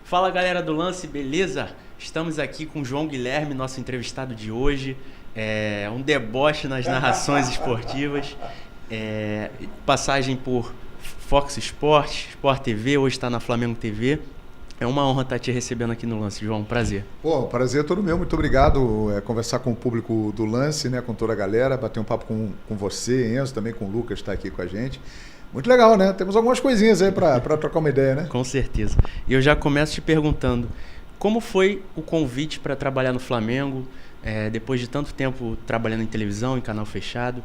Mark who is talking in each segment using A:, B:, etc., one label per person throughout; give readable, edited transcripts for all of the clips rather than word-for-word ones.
A: Fala galera do Lance, beleza? Estamos aqui com o João Guilherme, nosso entrevistado de hoje. É um deboche nas narrações esportivas. Passagem por Fox Sports, Sport TV, hoje está na Flamengo TV. É uma honra estar te recebendo aqui no Lance, João. Prazer.
B: Pô, prazer é todo meu. Muito obrigado. Conversar com o público do Lance, né, com toda a galera, bater um papo com você, Enzo, também com o Lucas, está aqui com a gente. Muito legal, né? Temos algumas coisinhas aí para trocar uma ideia, né?
A: Com certeza. E eu já começo te perguntando, como foi o convite para trabalhar no Flamengo, depois de tanto tempo trabalhando em televisão, em canal fechado,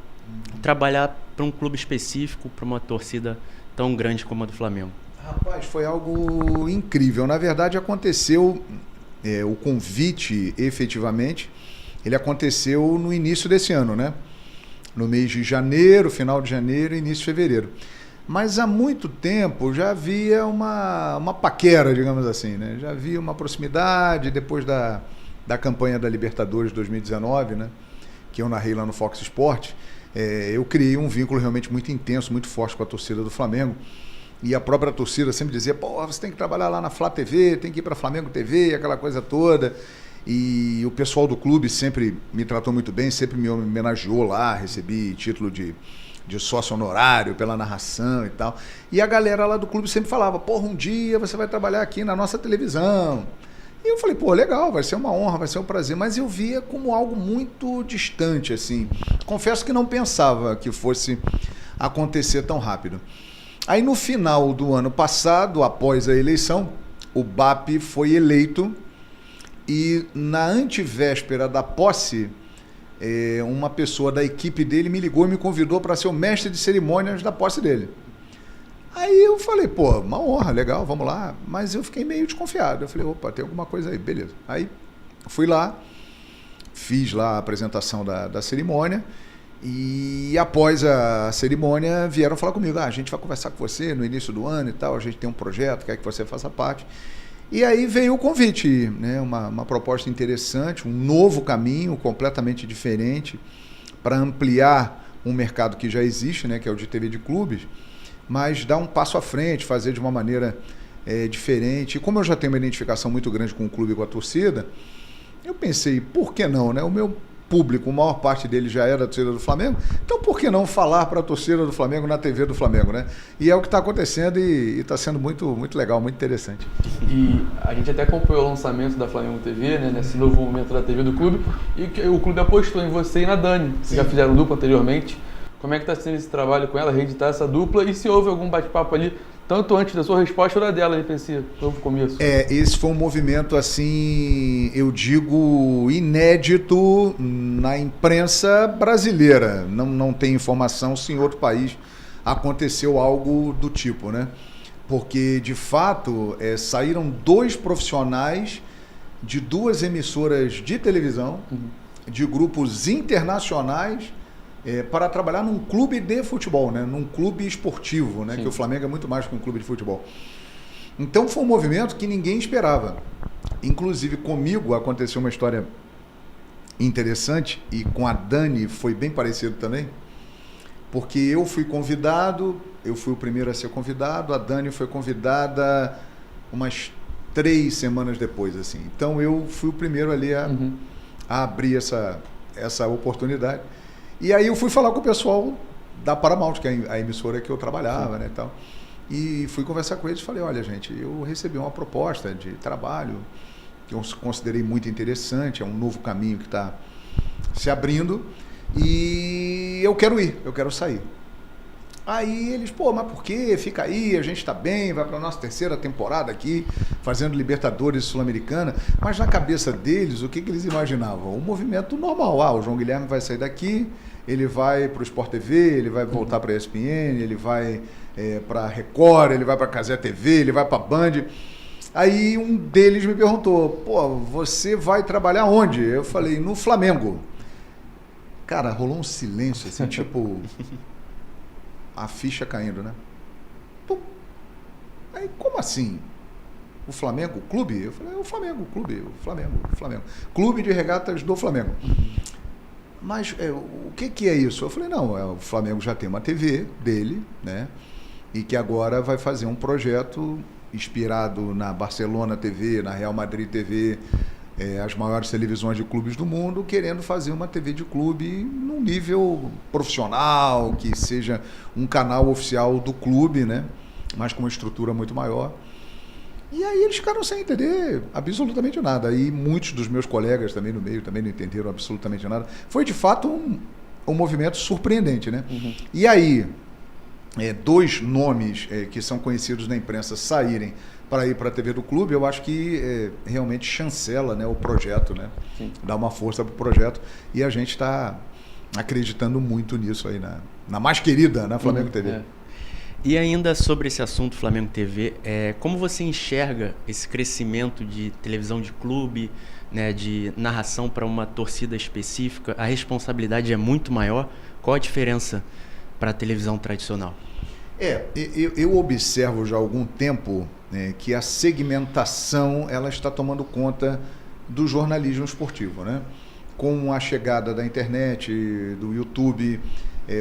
A: trabalhar para um clube específico, para uma torcida tão grande como a do Flamengo?
B: Rapaz, foi algo incrível. Na verdade, aconteceu, o convite, efetivamente, ele aconteceu no início desse ano, né? No mês de janeiro, final de janeiro e início de fevereiro. Mas há muito tempo já havia uma paquera, digamos assim, né? Já havia uma proximidade depois da campanha da Libertadores 2019, né? Que eu narrei lá no Fox Sports. Eu criei um vínculo realmente muito intenso, muito forte com a torcida do Flamengo. E a própria torcida sempre dizia, pô, você tem que trabalhar lá na Flá TV, tem que ir para Flamengo TV, aquela coisa toda. E o pessoal do clube sempre me tratou muito bem, sempre me homenageou lá, recebi título de sócio honorário pela narração e tal. E a galera lá do clube sempre falava, porra, um dia você vai trabalhar aqui na nossa televisão. E eu falei, pô, legal, vai ser uma honra, vai ser um prazer. Mas eu via como algo muito distante, assim. Confesso que não pensava que fosse acontecer tão rápido. Aí no final do ano passado, após a eleição, o BAP foi eleito. E na antevéspera da posse, uma pessoa da equipe dele me ligou e me convidou para ser o mestre de cerimônias da posse dele. Aí eu falei, pô, uma honra, legal, vamos lá. Mas eu fiquei meio desconfiado. Eu falei, opa, tem alguma coisa aí, beleza. Aí fui lá, fiz lá a apresentação da cerimônia e após a cerimônia vieram falar comigo, a gente vai conversar com você no início do ano e tal, a gente tem um projeto, quer que você faça parte. E aí veio o convite, né? Uma proposta interessante, um novo caminho completamente diferente para ampliar um mercado que já existe, né? Que é o de TV de clubes, mas dar um passo à frente, fazer de uma maneira diferente. E como eu já tenho uma identificação muito grande com o clube e com a torcida, eu pensei, por que não, né? O meu público, a maior parte dele já era da torcida do Flamengo, então por que não falar para a torcida do Flamengo na TV do Flamengo, né? E é o que está acontecendo e está sendo muito, muito legal, muito interessante.
C: E a gente até acompanhou o lançamento da Flamengo TV, né, nesse novo momento da TV do clube, e o clube apostou em você e na Dani, vocês já fizeram dupla anteriormente. Como é que está sendo esse trabalho com ela, reeditar essa dupla, e se houve algum bate-papo ali, tanto antes da sua resposta ou da dela, aí, esse novo começo?
B: Esse foi um movimento, assim, eu digo, inédito na imprensa brasileira. Não tem informação se em outro país aconteceu algo do tipo, né? Porque, de fato, saíram 2 profissionais de 2 emissoras de televisão, de grupos internacionais, para trabalhar num clube de futebol, né? Num clube esportivo, né? Que o Flamengo é muito mais que um clube de futebol. Então foi um movimento que ninguém esperava. Inclusive comigo aconteceu uma história interessante e com a Dani foi bem parecido também, porque eu fui convidado, eu fui o primeiro a ser convidado, a Dani foi convidada umas 3 semanas depois, assim. Então eu fui o primeiro ali a abrir essa oportunidade. E aí eu fui falar com o pessoal da Paramount, que é a emissora que eu trabalhava, né, e tal. E fui conversar com eles e falei, olha, gente, eu recebi uma proposta de trabalho que eu considerei muito interessante, é um novo caminho que está se abrindo e eu quero ir, eu quero sair. Aí eles, pô, mas por quê? Fica aí, a gente está bem, vai para a nossa 3ª temporada aqui, fazendo Libertadores Sul-Americana. Mas na cabeça deles, o que eles imaginavam? Um movimento normal. O João Guilherme vai sair daqui, ele vai para o Sport TV, ele vai voltar para a ESPN, ele vai para a Record, ele vai para a Cazé TV, ele vai para a Band. Aí um deles me perguntou, pô, você vai trabalhar onde? Eu falei, no Flamengo. Cara, rolou um silêncio, assim, tipo... a ficha caindo, né? Pum. Aí, como assim? O Flamengo, o clube? Eu falei, o Flamengo, o clube, o Flamengo. Clube de regatas do Flamengo. Mas o que é isso? Eu falei, não, o Flamengo já tem uma TV dele, né? E que agora vai fazer um projeto inspirado na Barcelona TV, na Real Madrid TV, as maiores televisões de clubes do mundo, querendo fazer uma TV de clube num nível profissional, que seja um canal oficial do clube, né? Mas com uma estrutura muito maior. E aí eles ficaram sem entender absolutamente nada. E muitos dos meus colegas também no meio também não entenderam absolutamente nada. Foi, de fato, um movimento surpreendente, né? Uhum. E aí, dois nomes que são conhecidos na imprensa saírem para ir para a TV do clube, eu acho que realmente chancela, né, o projeto, né? Sim. Dá uma força para o projeto. E a gente está acreditando muito nisso aí, na mais querida, na Flamengo TV.
A: E ainda sobre esse assunto Flamengo TV, como você enxerga esse crescimento de televisão de clube, né, de narração para uma torcida específica? A responsabilidade é muito maior. Qual a diferença para a televisão tradicional?
B: Eu observo já há algum tempo que a segmentação ela está tomando conta do jornalismo esportivo, né? Com a chegada da internet, do YouTube.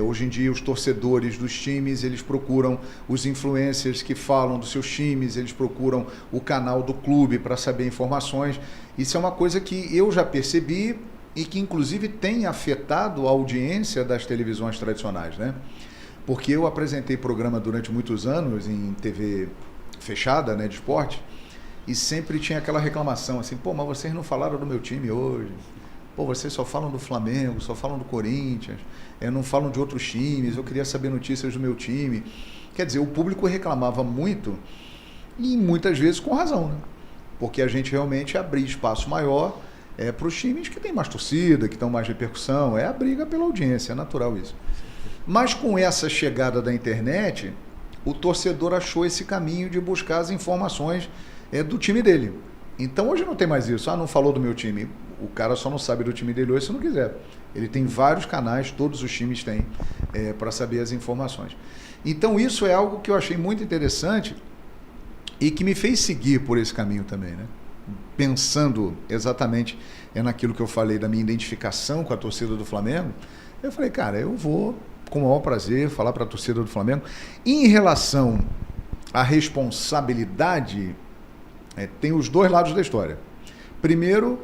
B: Hoje em dia os torcedores dos times, eles procuram os influencers que falam dos seus times, eles procuram o canal do clube para saber informações. Isso é uma coisa que eu já percebi e que inclusive tem afetado a audiência das televisões tradicionais, né? Porque eu apresentei programa durante muitos anos em TV fechada, né, de esporte, e sempre tinha aquela reclamação assim, mas vocês não falaram do meu time hoje. Vocês só falam do Flamengo, só falam do Corinthians, não falam de outros times, eu queria saber notícias do meu time. Quer dizer, o público reclamava muito e muitas vezes com razão, né? Porque a gente realmente abria espaço maior para os times que têm mais torcida, que têm mais repercussão, a briga pela audiência, é natural isso. Mas com essa chegada da internet, o torcedor achou esse caminho de buscar as informações do time dele. Então hoje não tem mais isso, não falou do meu time. O cara só não sabe do time dele hoje se não quiser. Ele tem vários canais, todos os times têm, para saber as informações. Então isso é algo que eu achei muito interessante e que me fez seguir por esse caminho também, né? Pensando exatamente naquilo que eu falei da minha identificação com a torcida do Flamengo, eu falei, cara, eu vou com o maior prazer falar para a torcida do Flamengo. Em relação à responsabilidade, tem os dois lados da história. Primeiro,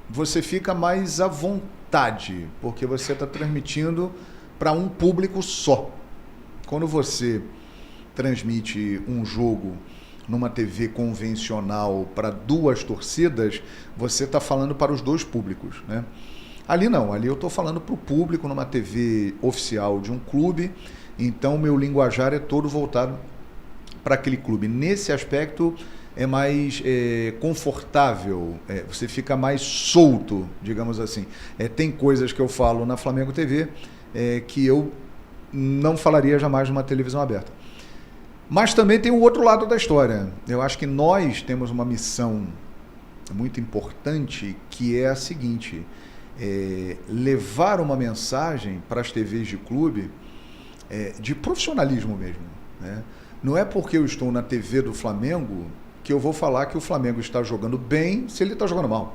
B: você fica mais à vontade, porque você está transmitindo para um público só. Quando você transmite um jogo numa TV convencional para duas torcidas, você está falando para os dois públicos, né? Ali não, ali eu estou falando para o público numa TV oficial de um clube, então o meu linguajar é todo voltado para aquele clube. Nesse aspecto é mais confortável, você fica mais solto, digamos assim. Tem coisas que eu falo na Flamengo TV que eu não falaria jamais numa televisão aberta. Mas também tem o outro lado da história. Eu acho que nós temos uma missão muito importante, que é a seguinte: levar uma mensagem para as TVs de clube de profissionalismo mesmo, né? Não é porque eu estou na TV do Flamengo que eu vou falar que o Flamengo está jogando bem se ele está jogando mal.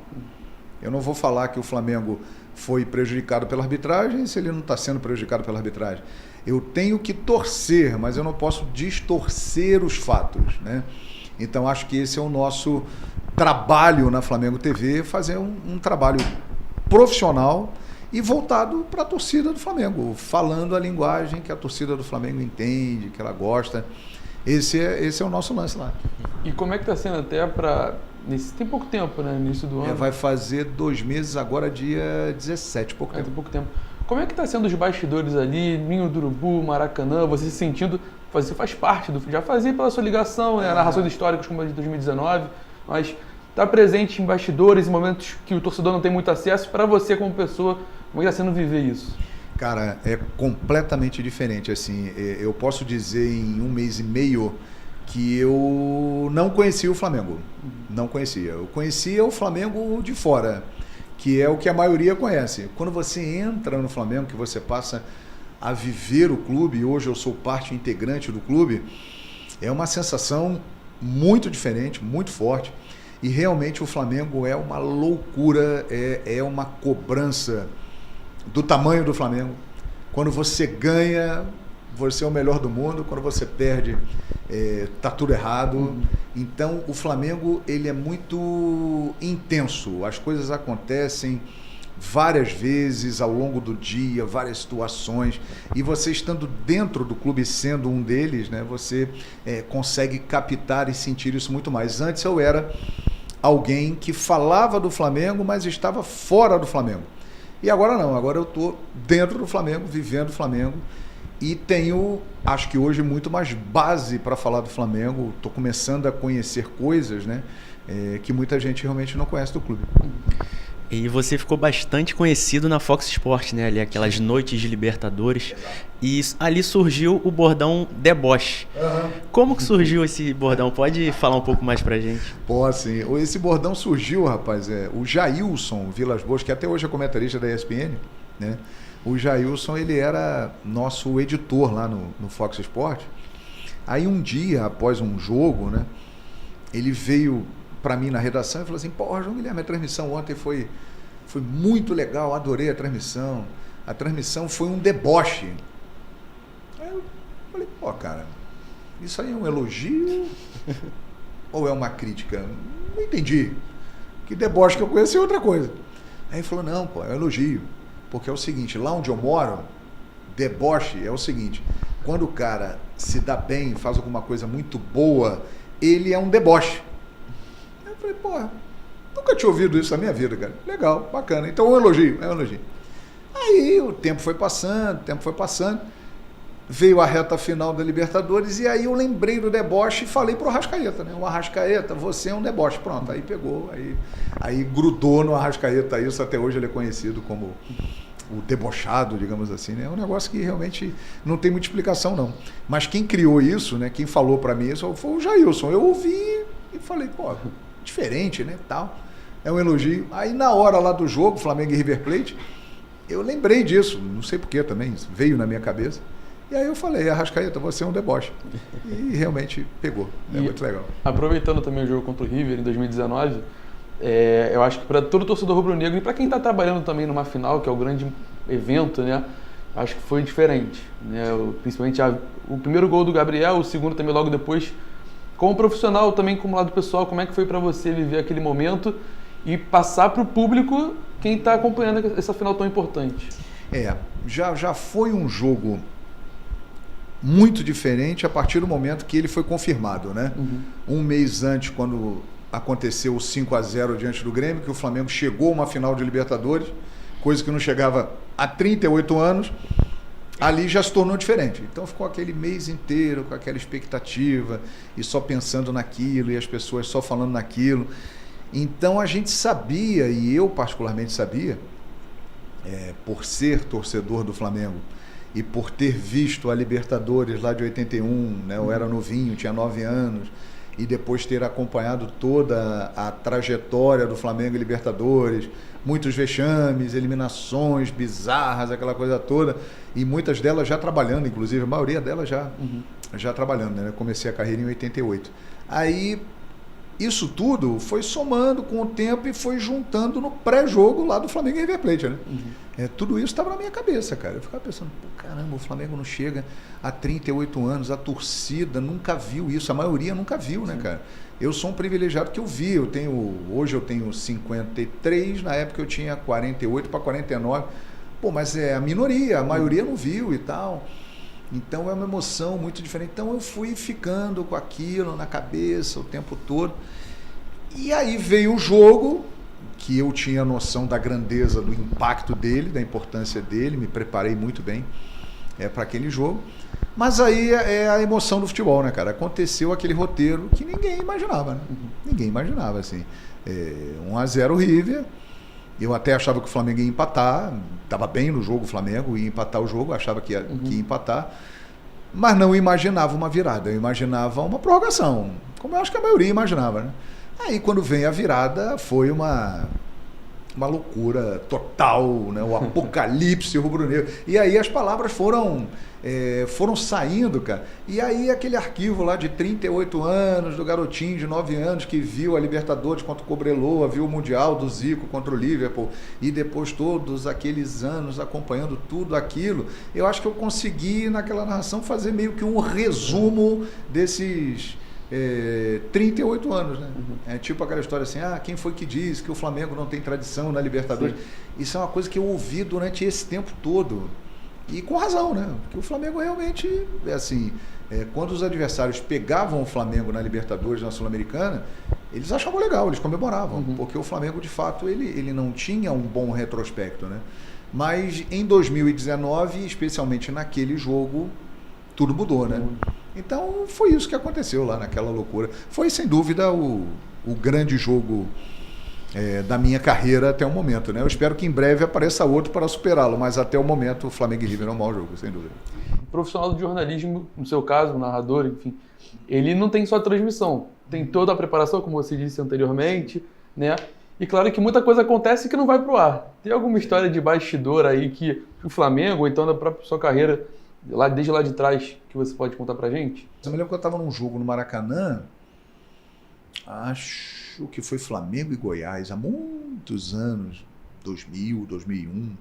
B: Eu não vou falar que o Flamengo foi prejudicado pela arbitragem se ele não está sendo prejudicado pela arbitragem. Eu tenho que torcer, mas eu não posso distorcer os fatos, né? Então acho que esse é o nosso trabalho na Flamengo TV, fazer um trabalho profissional e voltado para a torcida do Flamengo, falando a linguagem que a torcida do Flamengo entende, que ela gosta. Esse é o nosso lance lá.
C: E como é que está sendo até para... Tem pouco tempo, né? Início do ano.
B: Vai fazer 2 meses agora, dia 17, pouco tempo.
C: Tem pouco tempo. Como é que está sendo os bastidores ali, Ninho do Urubu, Maracanã, você se sentindo... Você faz parte do... Já fazia pela sua ligação, né? Narrações históricas como a de 2019, mas está presente em bastidores, em momentos que o torcedor não tem muito acesso. Para você como pessoa, como é que está sendo viver isso?
B: Cara, é completamente diferente. Assim, eu posso dizer em 1 mês e meio que eu não conhecia o Flamengo. Não conhecia. Eu conhecia o Flamengo de fora, que é o que a maioria conhece. Quando você entra no Flamengo, que você passa a viver o clube, hoje eu sou parte integrante do clube, é uma sensação muito diferente, muito forte. E realmente o Flamengo é uma loucura, é uma cobrança do tamanho do Flamengo. Quando você ganha, você é o melhor do mundo. Quando você perde, tá tudo errado. Então o Flamengo ele é muito intenso, as coisas acontecem várias vezes ao longo do dia, várias situações, e você estando dentro do clube, sendo um deles, né, você consegue captar e sentir isso muito mais. Antes eu era alguém que falava do Flamengo, mas estava fora do Flamengo. E agora não, agora eu estou dentro do Flamengo, vivendo o Flamengo, e tenho, acho que hoje, muito mais base para falar do Flamengo. Estou começando a conhecer coisas, né, que muita gente realmente não conhece do clube.
A: E você ficou bastante conhecido na Fox Sports, né? Ali, aquelas noites de Libertadores. E ali surgiu o bordão deboche. Como que surgiu esse bordão? Pode falar um pouco mais pra gente?
B: Pode, sim. Esse bordão surgiu, rapaz, o Jailson Vilas Boas, que até hoje é comentarista da ESPN, né? O Jailson, ele era nosso editor lá no Fox Sports. Aí um dia, após um jogo, né? Ele veio para mim na redação e falou assim: pô, João Guilherme, a transmissão ontem foi muito legal, adorei a transmissão foi um deboche. Aí eu falei: pô, cara, isso aí é um elogio ou é uma crítica? Não entendi, que deboche que eu conheci é outra coisa. Aí ele falou: não, pô, é um elogio, porque é o seguinte, lá onde eu moro, deboche é o seguinte, quando o cara se dá bem, faz alguma coisa muito boa, ele é um deboche. Eu falei: porra, nunca tinha ouvido isso na minha vida, cara. Legal, bacana. Então é um elogio. Aí o tempo foi passando, veio a reta final da Libertadores e aí eu lembrei do deboche e falei pro Arrascaeta, né? O Arrascaeta, você é um deboche. Pronto, aí pegou, aí grudou no Arrascaeta isso, até hoje ele é conhecido como o debochado, digamos assim, né? É um negócio que realmente não tem muita explicação, não. Mas quem criou isso, né? Quem falou pra mim isso foi o Jailson. Eu ouvi e falei: pô, diferente, né, tal. É um elogio. Aí na hora lá do jogo, Flamengo e River Plate, eu lembrei disso, não sei porquê também, veio na minha cabeça. E aí eu falei: Arrascaeta, você é um deboche. E realmente pegou, muito legal.
C: Aproveitando também o jogo contra o River em 2019, eu acho que para todo torcedor rubro-negro e para quem está trabalhando também numa final, que é o grande evento, né, acho que foi diferente, né, principalmente o primeiro gol do Gabriel, o segundo também logo depois. Como profissional, também como lado pessoal, como é que foi para você viver aquele momento e passar para o público quem está acompanhando essa final tão importante?
B: Já foi um jogo muito diferente a partir do momento que ele foi confirmado, né? Um mês antes, quando aconteceu o 5-0 diante do Grêmio, que o Flamengo chegou a uma final de Libertadores, coisa que não chegava há 38 anos, ali já se tornou diferente. Então ficou aquele mês inteiro com aquela expectativa e só pensando naquilo e as pessoas só falando naquilo. Então a gente sabia, e eu particularmente sabia, por ser torcedor do Flamengo e por ter visto a Libertadores lá de 81, né? Eu era novinho, tinha 9 anos, e depois ter acompanhado toda a trajetória do Flamengo e Libertadores, muitos vexames, eliminações bizarras, aquela coisa toda, e muitas delas já trabalhando, inclusive, a maioria delas já trabalhando, né? Eu comecei a carreira em 88. Aí, isso tudo foi somando com o tempo e foi juntando no pré-jogo lá do Flamengo e River Plate, né? Tudo isso estava na minha cabeça, cara. Eu ficava pensando: pô, caramba, o Flamengo não chega há 38 anos, a torcida nunca viu isso, a maioria nunca viu, né, cara? Eu sou um privilegiado que eu vi, hoje eu tenho 53, na época eu tinha 48 para 49. Pô, mas é a minoria, a maioria não viu e tal. Então é uma emoção muito diferente. Então eu fui ficando com aquilo na cabeça o tempo todo. E aí veio o jogo, que eu tinha noção da grandeza, do impacto dele, da importância dele, me preparei muito bem para aquele jogo. Mas aí é a emoção do futebol, né, cara? Aconteceu aquele roteiro que ninguém imaginava, né? Ninguém imaginava, assim. 1-0 o River. Eu até achava que o Flamengo ia empatar, estava bem no jogo o Flamengo, ia empatar o jogo, achava que ia empatar, mas não imaginava uma virada, eu imaginava uma prorrogação, como eu acho que a maioria imaginava, né? Aí quando vem a virada, foi uma uma loucura total, né? O apocalipse rubro-negro. E aí as palavras foram saindo, cara. E aí aquele arquivo lá de 38 anos, do garotinho de 9 anos que viu a Libertadores contra o Cobreloa, viu o Mundial do Zico contra o Liverpool, e depois todos aqueles anos acompanhando tudo aquilo, eu acho que eu consegui naquela narração fazer meio que um resumo desses 38 anos, né? É tipo aquela história assim, quem foi que disse que o Flamengo não tem tradição na Libertadores? Sim. Isso é uma coisa que eu ouvi durante esse tempo todo. E com razão, né? Porque o Flamengo realmente, quando os adversários pegavam o Flamengo na Libertadores, na Sul-Americana, eles achavam legal, eles comemoravam, porque o Flamengo, de fato, ele não tinha um bom retrospecto, né? Mas em 2019, especialmente naquele jogo, tudo mudou, né? Então foi isso que aconteceu lá naquela loucura. Foi, sem dúvida, o grande jogo da minha carreira até o momento, né? Eu espero que em breve apareça outro para superá-lo, mas até o momento o Flamengo e River é um mau jogo, sem dúvida.
C: O profissional do jornalismo, no seu caso, o narrador, enfim, ele não tem só a transmissão, tem toda a preparação, como você disse anteriormente, né? E claro que muita coisa acontece que não vai pro ar. Tem alguma história de bastidor aí que o Flamengo, ou então da própria sua carreira, desde lá de trás, que você pode contar pra gente?
B: Eu me lembro que eu estava num jogo no Maracanã, acho que foi Flamengo e Goiás, há muitos anos, 2000, 2001.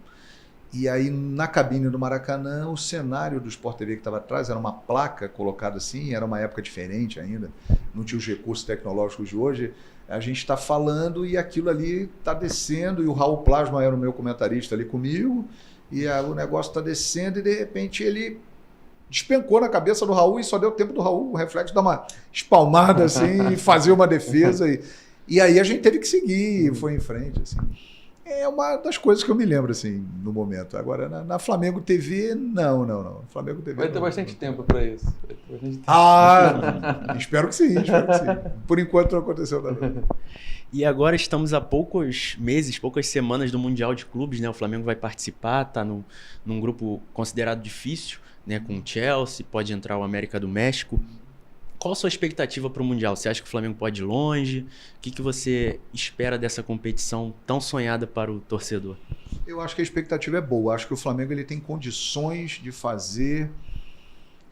B: E aí, na cabine do Maracanã, o cenário do Sport TV que estava atrás era uma placa colocada assim, era uma época diferente ainda, não tinha os recursos tecnológicos de hoje. A gente está falando e aquilo ali está descendo, e o Raul Plasma era o meu comentarista ali comigo, e o negócio está descendo e de repente ele despencou na cabeça do Raul e só deu tempo do Raul, o reflexo, dar uma espalmada assim e fazer uma defesa. E aí a gente teve que seguir, foi em frente. Assim. É uma das coisas que eu me lembro assim, no momento. Agora, na Flamengo TV, não. Flamengo TV,
C: vai ter bastante tempo para isso.
B: Espero que sim, Por enquanto não aconteceu nada.
A: E agora estamos a poucos meses, poucas semanas do Mundial de Clubes, né? O Flamengo vai participar, está num grupo considerado difícil, né? Com o Chelsea, pode entrar o América do México. Qual a sua expectativa para o Mundial? Você acha que o Flamengo pode ir longe? O que você espera dessa competição tão sonhada para o torcedor?
B: Eu acho que a expectativa é boa. Acho que o Flamengo ele tem condições de fazer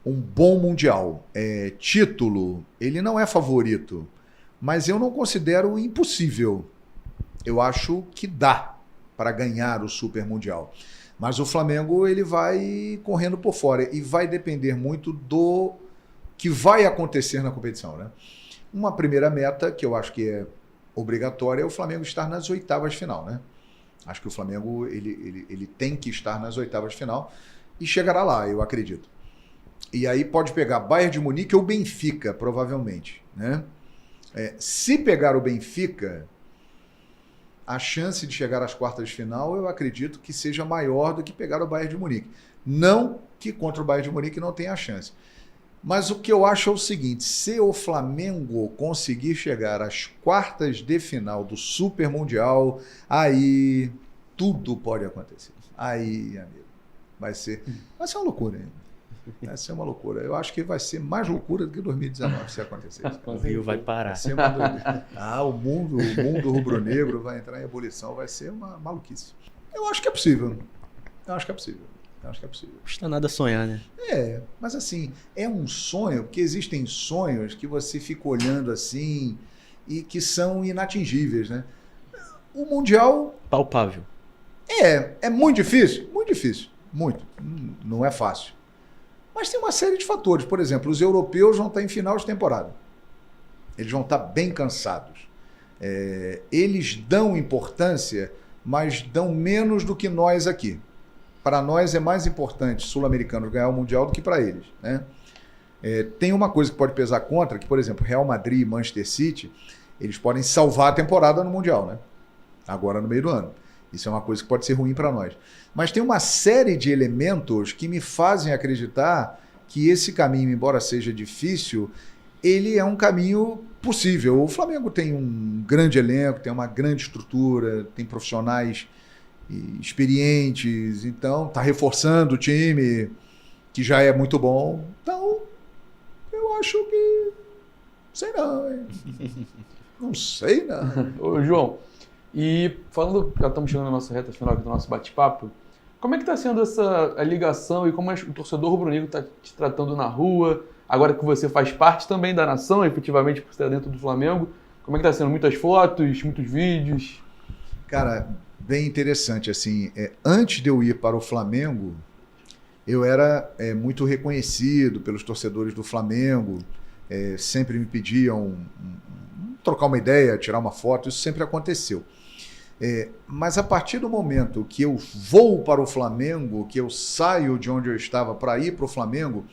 B: um bom Mundial. Título, ele não é favorito, mas eu não considero impossível. Eu acho que dá para ganhar o Super Mundial. Mas o Flamengo ele vai correndo por fora e vai depender muito do que vai acontecer na competição, né? Uma primeira meta, que eu acho que é obrigatória, é o Flamengo estar nas oitavas de final, né? Acho que o Flamengo ele tem que estar nas oitavas de final e chegará lá, eu acredito. E aí pode pegar Bayern de Munique ou Benfica, provavelmente, né? Se pegar o Benfica, a chance de chegar às quartas de final, eu acredito que seja maior do que pegar o Bayern de Munique. Não que contra o Bayern de Munique não tenha a chance. Mas o que eu acho é o seguinte, se o Flamengo conseguir chegar às quartas de final do Super Mundial, aí tudo pode acontecer. Aí, amigo, vai ser uma loucura, hein? Vai ser uma loucura. Eu acho que vai ser mais loucura do que 2019, se acontecer isso.
A: O Rio vai parar.
B: Vai ser uma doideira. O mundo rubro-negro vai entrar em ebulição, vai ser uma maluquice. Eu acho que é possível.
A: Custa nada sonhar, né?
B: Mas assim, é um sonho, porque existem sonhos que você fica olhando assim e que são inatingíveis, né? O Mundial...
A: Palpável.
B: É muito difícil, muito. Não é fácil. Mas tem uma série de fatores. Por exemplo, os europeus vão estar em final de temporada. Eles vão estar bem cansados. Eles dão importância, mas dão menos do que nós aqui. Para nós é mais importante sul-americanos ganhar o Mundial do que para eles, né? Tem uma coisa que pode pesar contra, que, por exemplo, Real Madrid e Manchester City, eles podem salvar a temporada no Mundial, né? Agora no meio do ano. Isso é uma coisa que pode ser ruim para nós. Mas tem uma série de elementos que me fazem acreditar que esse caminho, embora seja difícil, ele é um caminho possível. O Flamengo tem um grande elenco, tem uma grande estrutura, tem profissionais experientes, então está reforçando o time, que já é muito bom. Então, eu acho que... Sei não, hein? Não sei não.
C: Ô, João, E falando, já estamos chegando na nossa reta final aqui do nosso bate-papo, como é que está sendo a ligação e como o torcedor rubro-negro está te tratando na rua, agora que você faz parte também da nação, efetivamente, por estar dentro do Flamengo? Como é que está sendo? Muitas fotos, muitos vídeos?
B: Cara, bem interessante, assim, antes de eu ir para o Flamengo, eu era muito reconhecido pelos torcedores do Flamengo, sempre me pediam trocar uma ideia, tirar uma foto, isso sempre aconteceu. Mas a partir do momento que eu vou para o Flamengo, que eu saio de onde eu estava para ir para o Flamengo,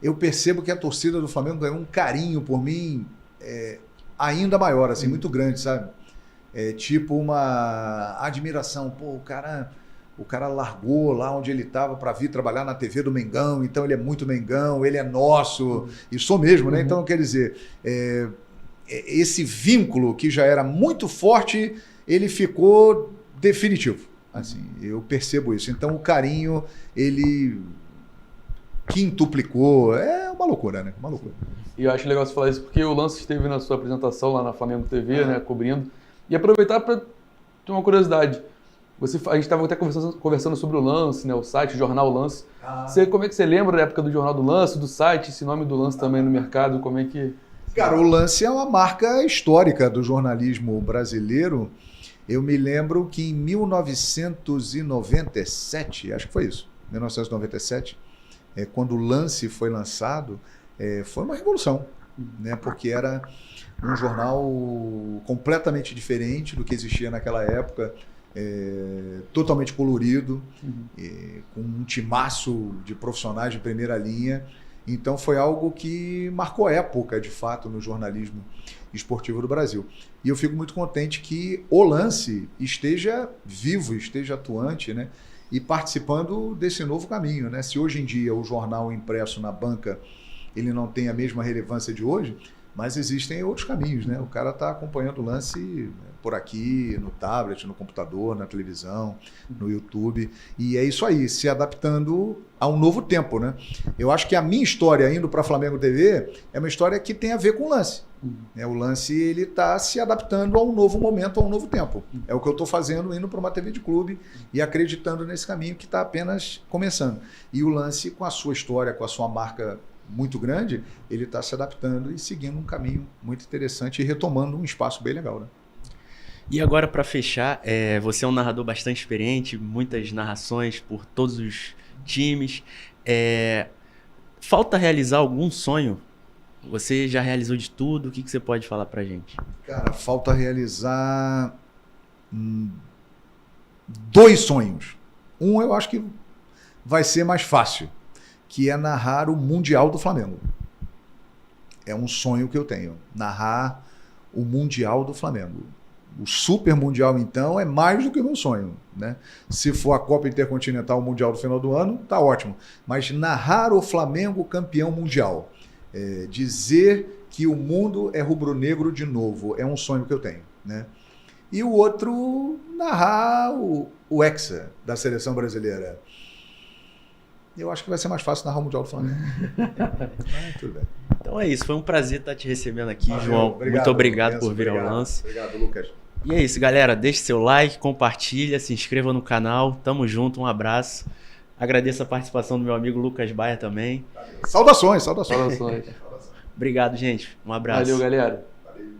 B: eu percebo que a torcida do Flamengo ganhou um carinho por mim ainda maior, assim, muito grande, sabe? Tipo uma admiração. Pô, o cara largou lá onde ele estava para vir trabalhar na TV do Mengão, então ele é muito Mengão, ele é nosso, e sou mesmo, né? Então, quer dizer, esse vínculo que já era muito forte, ele ficou definitivo. Assim, eu percebo isso. Então, o carinho, ele quintuplicou. É uma loucura, né? Uma loucura.
C: E eu acho legal você falar isso porque o Lance esteve na sua apresentação lá na Flamengo TV, né, cobrindo. E aproveitar para ter uma curiosidade. A gente estava até conversando sobre o Lance, né, o site, o jornal Lance. Como é que você lembra da época do jornal do Lance, do site, esse nome do Lance também no mercado? Como é que...
B: Cara, o Lance é uma marca histórica do jornalismo brasileiro. Eu me lembro que em 1997, acho que foi isso, 1997, quando o Lance foi lançado, foi uma revolução, né? Porque era um jornal completamente diferente do que existia naquela época, totalmente colorido, com um timaço de profissionais de primeira linha. Então foi algo que marcou época, de fato, no jornalismo esportivo do Brasil. E eu fico muito contente que o Lance esteja vivo, esteja atuante, né? E participando desse novo caminho, né? Se hoje em dia o jornal impresso na banca ele não tem a mesma relevância de hoje, mas existem outros caminhos, né? O cara está acompanhando o Lance por aqui, no tablet, no computador, na televisão, no YouTube. E é isso aí, se adaptando a um novo tempo, né? Eu acho que a minha história indo para a Flamengo TV é uma história que tem a ver com o Lance. O Lance ele está se adaptando a um novo momento, a um novo tempo. É o que eu estou fazendo indo para uma TV de clube e acreditando nesse caminho que está apenas começando. E o Lance, com a sua história, com a sua marca muito grande, ele está se adaptando e seguindo um caminho muito interessante e retomando um espaço bem legal, né?
A: E agora, para fechar, você é um narrador bastante experiente, muitas narrações por todos os times. Falta realizar algum sonho? Você já realizou de tudo? O que você pode falar pra gente?
B: Cara, falta realizar 2 sonhos. Um eu acho que vai ser mais fácil, que é narrar o Mundial do Flamengo. É um sonho que eu tenho, narrar o Mundial do Flamengo. O Super Mundial, então, é mais do que o meu sonho, né? Se for a Copa Intercontinental Mundial do final do ano, tá ótimo. Mas narrar o Flamengo campeão mundial, dizer que o mundo é rubro-negro de novo, é um sonho que eu tenho, né? E o outro, narrar o Hexa da seleção brasileira. Eu acho que vai ser mais fácil narrar o Mundial do Flamengo. Tudo bem.
A: Então é isso, foi um prazer estar te recebendo aqui,
B: Valeu,
A: João.
B: obrigado,
A: muito obrigado
B: Lourenço,
A: por vir ao Lance.
B: Obrigado, Lucas.
A: E é isso, galera. Deixe seu like, compartilha, se inscreva no canal. Tamo junto, um abraço. Agradeço a participação do meu amigo Lucas Baia também.
B: Saudações.
C: Saudações.
A: Obrigado, gente. Um abraço.
C: Valeu, galera.